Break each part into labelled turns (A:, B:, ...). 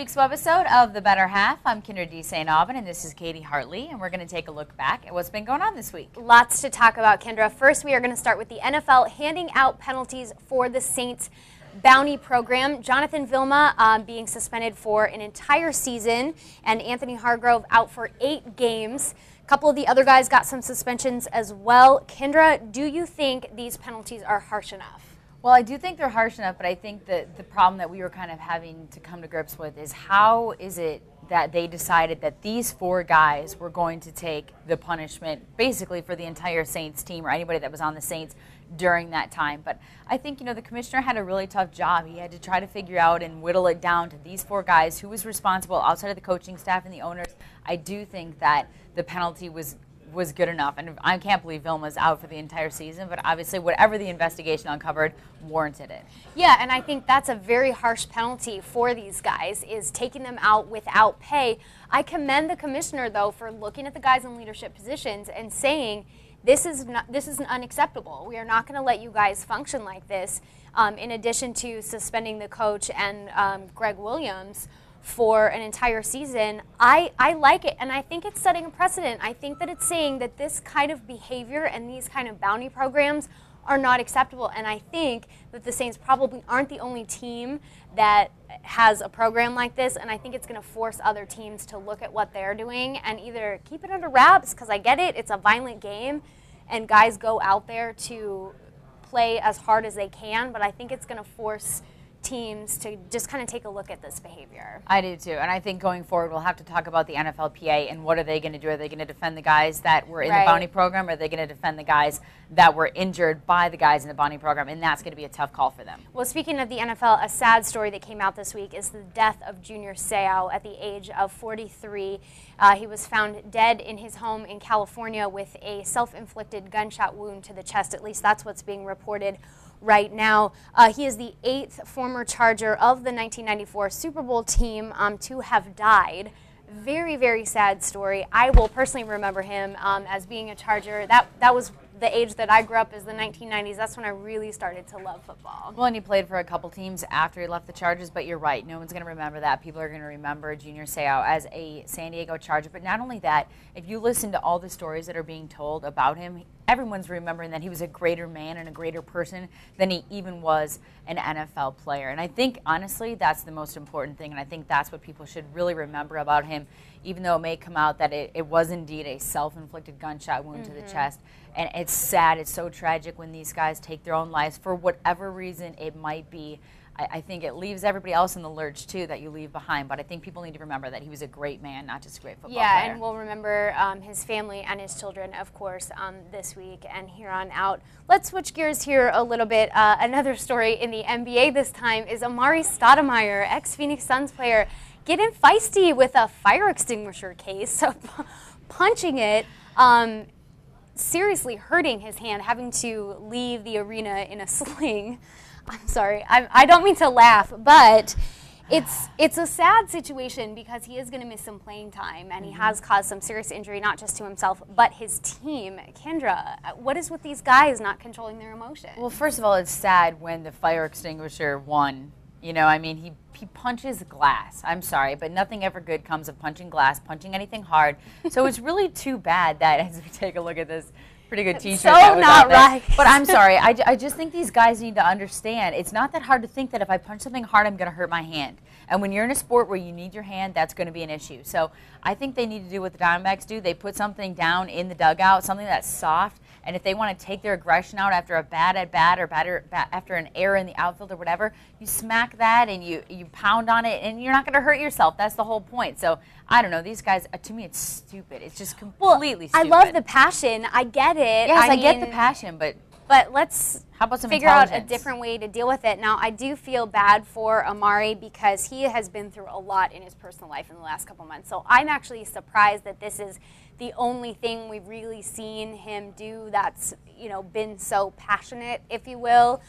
A: week's webisode of The Better Half. I'm Kyndra de St. Aubin, and this is Katy Hartley, and we're going to take a look back at what's been going on this week.
B: Lots to talk about, Kyndra. First, we are going to start with the NFL handing out penalties for the Saints bounty program. Jonathan Vilma being suspended for an entire season, and Anthony Hargrove out for 8 games. A couple of the other guys got some suspensions as well. Kyndra, do you think these penalties are harsh enough?
A: Well, I do think they're harsh enough, but I think that the problem that we were kind of having to come to grips with is how is it that they decided that these 4 guys were going to take the punishment basically for the entire Saints team or anybody that was on the Saints during that time. But I think, you know, the commissioner had a really tough job. He had to try to figure out and whittle it down to these 4 guys who was responsible outside of the coaching staff and the owners. I do think that the penalty was good enough, and I can't believe Vilma's out for the entire season, but obviously whatever the investigation uncovered warranted it.
B: Yeah, and I think that's a very harsh penalty for these guys, is taking them out without pay. I commend the commissioner, though, for looking at the guys in leadership positions and saying, this is unacceptable. We are not going to let you guys function like this, in addition to suspending the coach and Greg Williams for an entire season. I like it, and I think it's setting a precedent. I think that it's saying that this kind of behavior and these kind of bounty programs are not acceptable, and I think that the Saints probably aren't the only team that has a program like this, and I think it's going to force other teams to look at what they're doing and either keep it under wraps, because I get it, it's a violent game, and guys go out there to play as hard as they can, but I think it's going to force teams to just kind of take a look at this behavior.
A: I do too, and I think going forward we'll have to talk about the NFLPA and what are they going to do? Are they going to defend the guys that were in the bounty program, or are they going to defend the guys that were injured by the guys in the bounty program? And that's going to be a tough call for them.
B: Well, speaking of the NFL, a sad story that came out this week is the death of Junior Seau at the age of 43. He was found dead in his home in California with a self-inflicted gunshot wound to the chest. At least that's what's being reported right now. He is the 8th former Charger of the 1994 Super Bowl team to have died. Very, very sad story. I will personally remember him as being a Charger. That was the age that I grew up, is the 1990s. That's when I really started to love football.
A: Well, and he played for a couple teams after he left the Chargers, but you're right. No one's going to remember that. People are going to remember Junior Seau as a San Diego Charger. But not only that, if you listen to all the stories that are being told about him, everyone's remembering that he was a greater man and a greater person than he even was an NFL player. And I think, honestly, that's the most important thing, and I think that's what people should really remember about him, even though it may come out that it was indeed a self-inflicted gunshot wound to the chest. And it's sad, it's so tragic when these guys take their own lives for whatever reason it might be. I think it leaves everybody else in the lurch, too, that you leave behind. But I think people need to remember that he was a great man, not just a great football player.
B: Yeah, and we'll remember his family and his children, of course, this week and here on out. Let's switch gears here a little bit. Another story in the NBA this time is Amare Stoudemire, ex-Phoenix Suns player, getting feisty with a fire extinguisher case, so punching it, seriously hurting his hand, having to leave the arena in a sling. I'm sorry, I don't mean to laugh, but it's a sad situation because he is going to miss some playing time, and he has caused some serious injury, not just to himself, but his team. Kyndra, what is with these guys not controlling their emotions?
A: Well, first of all, it's sad when the fire extinguisher won. You know, I mean, he punches glass. I'm sorry, but nothing ever good comes of punching glass, punching anything hard. So it's really too bad that, as we take a look at this pretty good T-shirt.
B: So not right.
A: But I'm sorry. I just think these guys need to understand it's not that hard to think that if I punch something hard, I'm going to hurt my hand. And when you're in a sport where you need your hand, that's going to be an issue. So I think they need to do what the Diamondbacks do. They put something down in the dugout, something that's soft. And if they want to take their aggression out after a bad at bat or after an error in the outfield or whatever, you smack that and you pound on it, and you're not going to hurt yourself. That's the whole point. So I don't know. These guys, to me, it's stupid. It's just completely stupid.
B: I love the passion. I get it.
A: Yes, I get the passion, but
B: let's
A: how about some
B: figure out a different way to deal with it. Now, I do feel bad for Amare because he has been through a lot in his personal life in the last couple months. So I'm actually surprised that this is the only thing we've really seen him do that's, you know, been so passionate, if you will,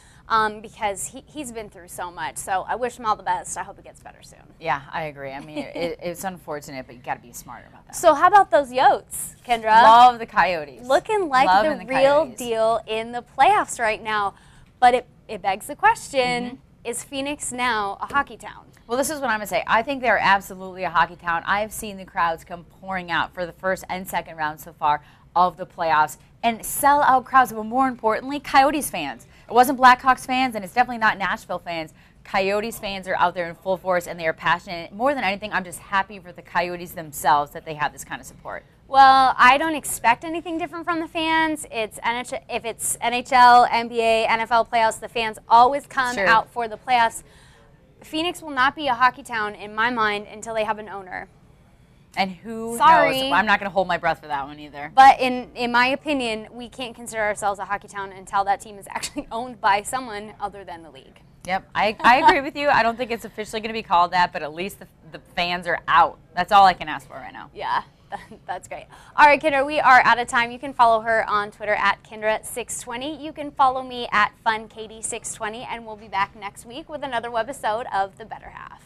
B: because he's been through so much. So I wish him all the best. I hope it gets better soon.
A: Yeah, I agree. I mean, it's unfortunate, but you got to be smarter about that.
B: So how about those Yotes, Kyndra?
A: Love the Coyotes.
B: Looking like the real deal in the playoffs right now. But it begs the question, is Phoenix now a hockey town?
A: Well, this is what I'm going to say. I think they're absolutely a hockey town. I've seen the crowds come pouring out for the first and second round so far of the playoffs, and sell-out crowds, but more importantly, Coyotes fans. It wasn't Blackhawks fans, and it's definitely not Nashville fans. Coyotes fans are out there in full force, and they are passionate. More than anything, I'm just happy for the Coyotes themselves that they have this kind of support.
B: Well, I don't expect anything different from the fans. It's NHL, if it's NHL, NBA, NFL playoffs, the fans always come out for the playoffs. Phoenix will not be a hockey town in my mind until they have an owner.
A: And who
B: Sorry.
A: knows? I'm not going to hold my breath for that one either.
B: But in my opinion, we can't consider ourselves a hockey town until that team is actually owned by someone other than the league.
A: Yep, I agree with you. I don't think it's officially going to be called that, but at least the fans are out. That's all I can ask for right now.
B: Yeah, that's great. All right, Kyndra, we are out of time. You can follow her on Twitter at Kyndra620. You can follow me at FunKatie620, and we'll be back next week with another webisode of The Better Half.